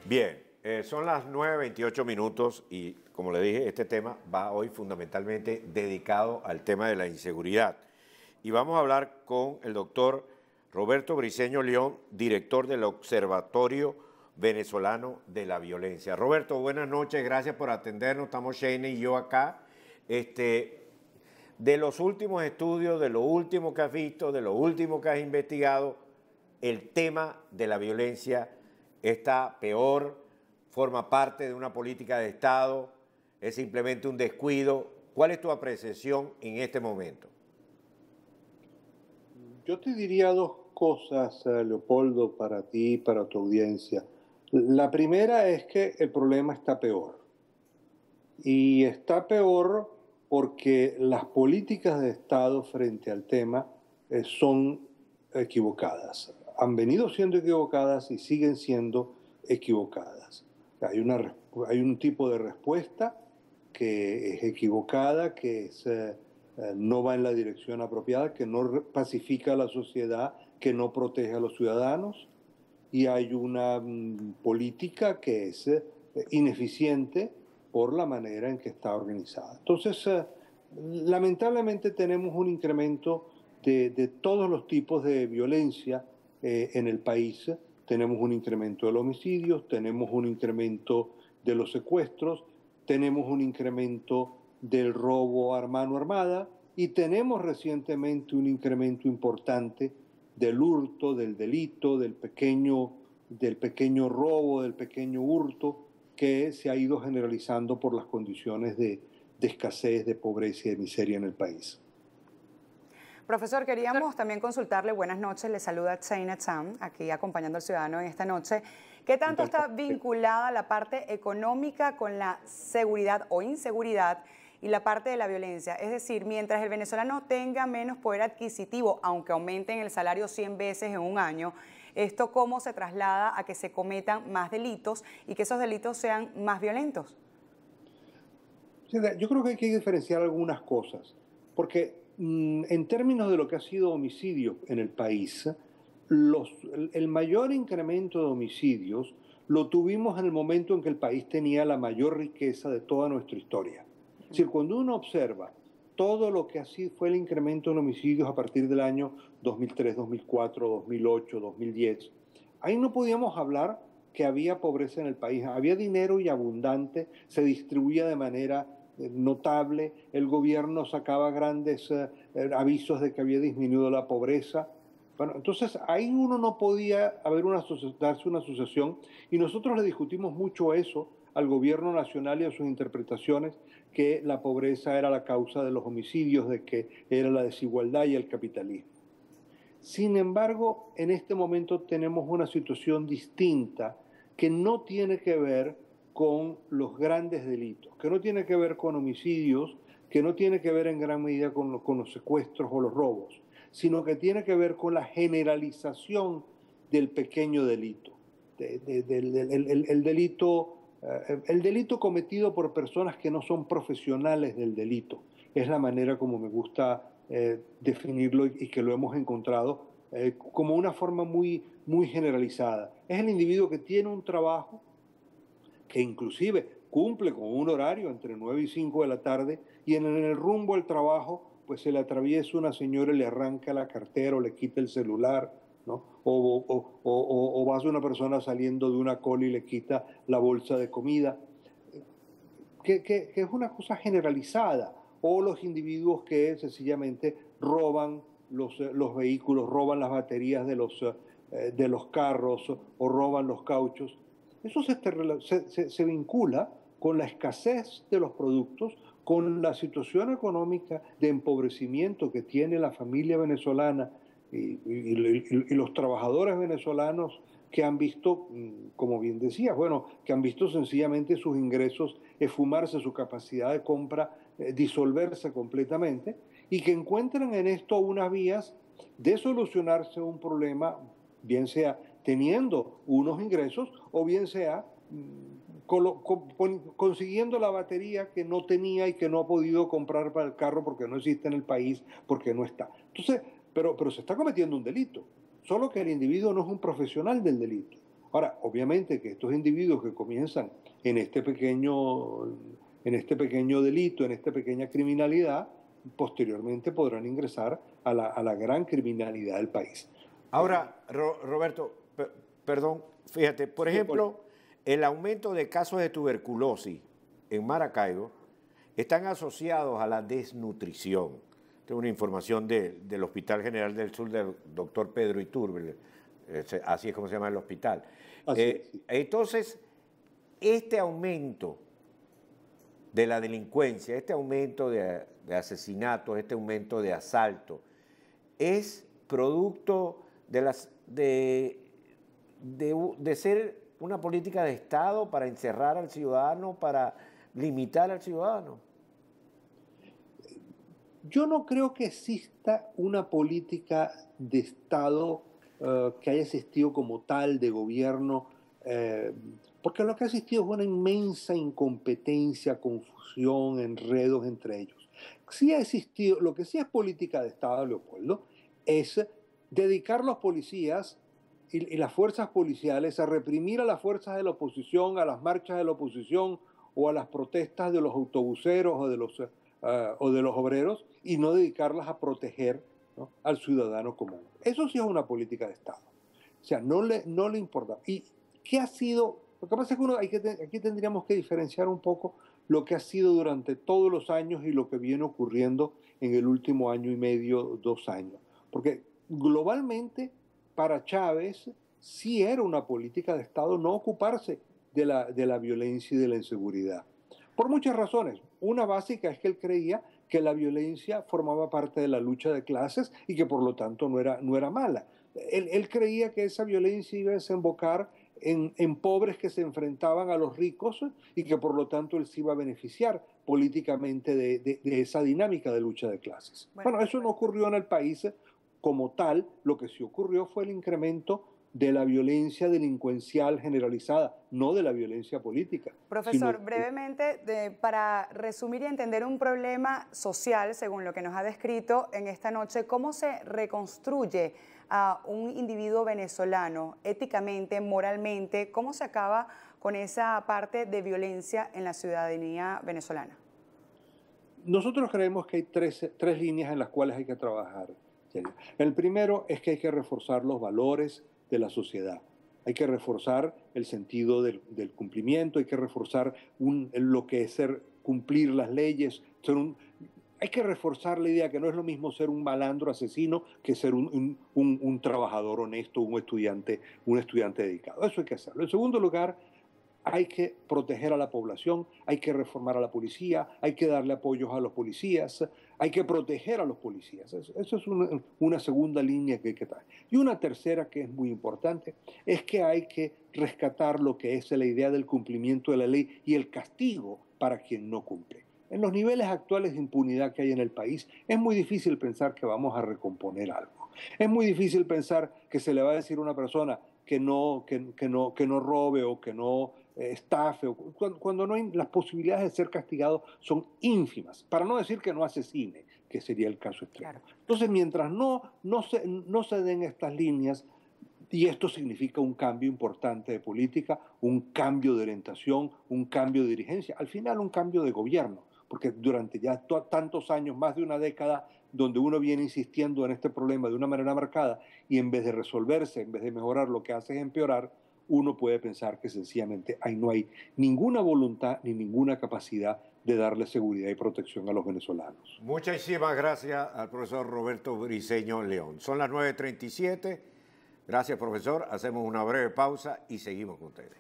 Bien, son las 9:28 minutos y como le dije, este tema va hoy fundamentalmente dedicado al tema de la inseguridad. Y vamos a hablar con el doctor Roberto Briceño León, director del Observatorio Venezolano de la Violencia. Roberto, buenas noches, gracias por atendernos, estamos Shane y yo acá. De los últimos estudios, de lo último que has visto, de lo último que has investigado, el tema de la violencia está peor, forma parte de una política de Estado, es simplemente un descuido. ¿Cuál es tu apreciación en este momento? Yo te diría dos cosas, Leopoldo, para ti y para tu audiencia. La primera es que el problema está peor. Y está peor porque las políticas de Estado frente al tema son equivocadas. Han venido siendo equivocadas y siguen siendo equivocadas. Hay un tipo de respuesta que es equivocada, que no va en la dirección apropiada, que no pacifica a la sociedad, que no protege a los ciudadanos. Y hay una política que es ineficiente por la manera en que está organizada. Entonces, lamentablemente tenemos un incremento de todos los tipos de violencia en el país. Tenemos un incremento de los homicidios, tenemos un incremento de los secuestros, tenemos un incremento del robo a mano armada y tenemos recientemente un incremento importante del hurto, del delito, del pequeño robo, del pequeño hurto que se ha ido generalizando por las condiciones de escasez, de pobreza y de miseria en el país. Profesor, queríamos también consultarle, buenas noches, le saluda Chaina Chan, aquí acompañando al ciudadano en esta noche. ¿Qué tanto está vinculada la parte económica con la seguridad o inseguridad y la parte de la violencia? Es decir, mientras el venezolano tenga menos poder adquisitivo, aunque aumenten el salario 100 veces en un año, ¿esto cómo se traslada a que se cometan más delitos y que esos delitos sean más violentos? Yo creo que hay que diferenciar algunas cosas, porque en términos de lo que ha sido homicidio en el país, el mayor incremento de homicidios lo tuvimos en el momento en que el país tenía la mayor riqueza de toda nuestra historia. Es decir, cuando uno observa todo lo que así fue el incremento en homicidios a partir del año 2003, 2004, 2008, 2010, ahí no podíamos hablar que había pobreza en el país. Había dinero y abundante, se distribuía de manera notable, el gobierno sacaba grandes avisos de que había disminuido la pobreza. Bueno, entonces ahí uno no podía darse una asociación y nosotros le discutimos mucho eso al gobierno nacional y a sus interpretaciones, que la pobreza era la causa de los homicidios, de que era la desigualdad y el capitalismo. Sin embargo, en este momento tenemos una situación distinta que no tiene que ver con los grandes delitos, que no tiene que ver con homicidios, que no tiene que ver en gran medida con los secuestros o los robos, sino que tiene que ver con la generalización del pequeño delito, el delito cometido por personas que no son profesionales del delito. Es la manera como me gusta definirlo y que lo hemos encontrado como una forma muy, muy generalizada. Es el individuo que tiene un trabajo, que inclusive cumple con un horario entre 9 y 5 de la tarde y en el rumbo al trabajo pues se le atraviesa una señora y le arranca la cartera o le quita el celular, ¿no? O vas a una persona saliendo de una cola y le quita la bolsa de comida, que es una cosa generalizada. O los individuos que sencillamente roban los vehículos, roban las baterías de los carros o roban los cauchos. Eso se vincula con la escasez de los productos, con la situación económica de empobrecimiento que tiene la familia venezolana y los trabajadores venezolanos que han visto, como bien decía, bueno, que han visto sencillamente sus ingresos esfumarse, su capacidad de compra disolverse completamente y que encuentran en esto unas vías de solucionarse un problema, bien sea teniendo unos ingresos o bien sea consiguiendo la batería que no tenía y que no ha podido comprar para el carro porque no existe en el país, porque no está. Entonces, pero se está cometiendo un delito, solo que el individuo no es un profesional del delito. Ahora, obviamente que estos individuos que comienzan en este pequeño delito, en esta pequeña criminalidad, posteriormente podrán ingresar a la gran criminalidad del país. Ahora, Roberto, perdón, fíjate, por ejemplo, el aumento de casos de tuberculosis en Maracaibo están asociados a la desnutrición. Tengo una información del Hospital General del Sur del doctor Pedro Iturbe, así es como se llama el hospital. Sí. Entonces, este aumento de la delincuencia, este aumento de asesinatos, este aumento de asaltos, es producto de ser una política de Estado para encerrar al ciudadano, para limitar al ciudadano. Yo no creo que exista una política de Estado que haya existido como tal, de gobierno, porque lo que ha existido es una inmensa incompetencia, confusión, enredos entre ellos. Sí ha existido, lo que sí es política de Estado, Leopoldo, es dedicar los policías y las fuerzas policiales a reprimir a las fuerzas de la oposición, a las marchas de la oposición o a las protestas de los autobuseros o de los obreros, y no dedicarlas a proteger, ¿no?, al ciudadano común. Eso sí es una política de Estado. O sea, no le importa. ¿Y qué ha sido? Lo que pasa es que aquí tendríamos que diferenciar un poco lo que ha sido durante todos los años y lo que viene ocurriendo en el último año y medio, 2 años. Porque globalmente, para Chávez, sí era una política de Estado no ocuparse de la violencia y de la inseguridad. Por muchas razones. Una básica es que él creía que la violencia formaba parte de la lucha de clases y que por lo tanto no era mala. Él creía que esa violencia iba a desembocar en pobres que se enfrentaban a los ricos y que por lo tanto él se iba a beneficiar políticamente de esa dinámica de lucha de clases. Bueno, eso no ocurrió en el país como tal. Lo que sí ocurrió fue el incremento de la violencia delincuencial generalizada, no de la violencia política. Profesor, brevemente, para resumir y entender un problema social, según lo que nos ha descrito en esta noche, ¿cómo se reconstruye a un individuo venezolano éticamente, moralmente? ¿Cómo se acaba con esa parte de violencia en la ciudadanía venezolana? Nosotros creemos que hay tres líneas en las cuales hay que trabajar. El primero es que hay que reforzar los valores de la sociedad. Hay que reforzar el sentido del cumplimiento, hay que reforzar lo que es cumplir las leyes. Hay que reforzar la idea que no es lo mismo ser un malandro asesino que ser un trabajador honesto, un estudiante dedicado. Eso hay que hacerlo. En segundo lugar, hay que proteger a la población, hay que reformar a la policía, hay que darle apoyos a los policías, hay que proteger a los policías. Eso es una segunda línea que hay que traer. Y una tercera, que es muy importante, es que hay que rescatar lo que es la idea del cumplimiento de la ley y el castigo para quien no cumple. En los niveles actuales de impunidad que hay en el país, es muy difícil pensar que vamos a recomponer algo. Es muy difícil pensar que se le va a decir a una persona que no robe o que no estafe, cuando no hay, las posibilidades de ser castigado son ínfimas, para no decir que no asesine, que sería el caso extremo. Claro. Entonces, mientras no se den estas líneas, y esto significa un cambio importante de política, un cambio de orientación, un cambio de dirigencia, al final un cambio de gobierno, porque durante ya tantos años, más de una década, donde uno viene insistiendo en este problema de una manera marcada, y en vez de resolverse, en vez de mejorar, lo que hace es empeorar, uno puede pensar que sencillamente ahí no hay ninguna voluntad ni ninguna capacidad de darle seguridad y protección a los venezolanos. Muchísimas gracias al profesor Roberto Briceño León. Son las 9:37. Gracias, profesor. Hacemos una breve pausa y seguimos con ustedes.